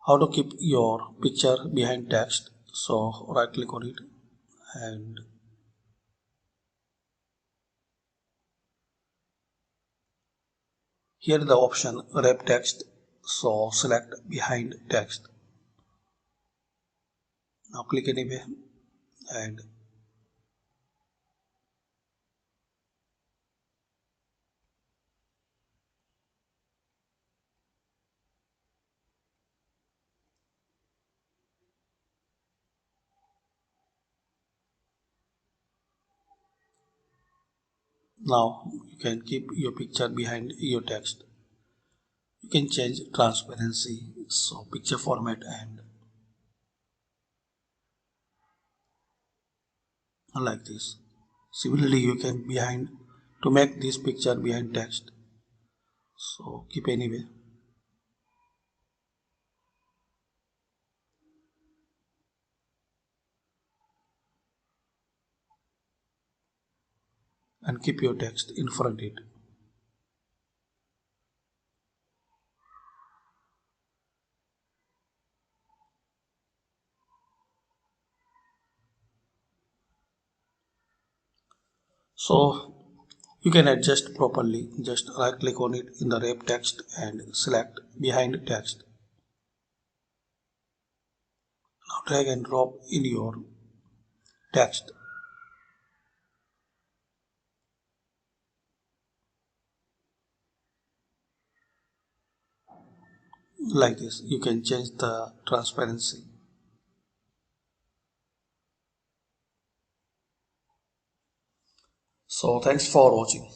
how to keep your picture behind text. So right click on it and here the option wrap text. So select behind text. Now click anyway and now you can keep your picture behind your text. You can change transparency, so picture format and like this. Similarly, you can behind to make this picture behind text. So keep anyway. And keep your text in front it. So you can adjust properly. Just right click on it in the wrap text and select behind text. Now drag and drop in your text. Like this. You can change the transparency. So thanks for watching.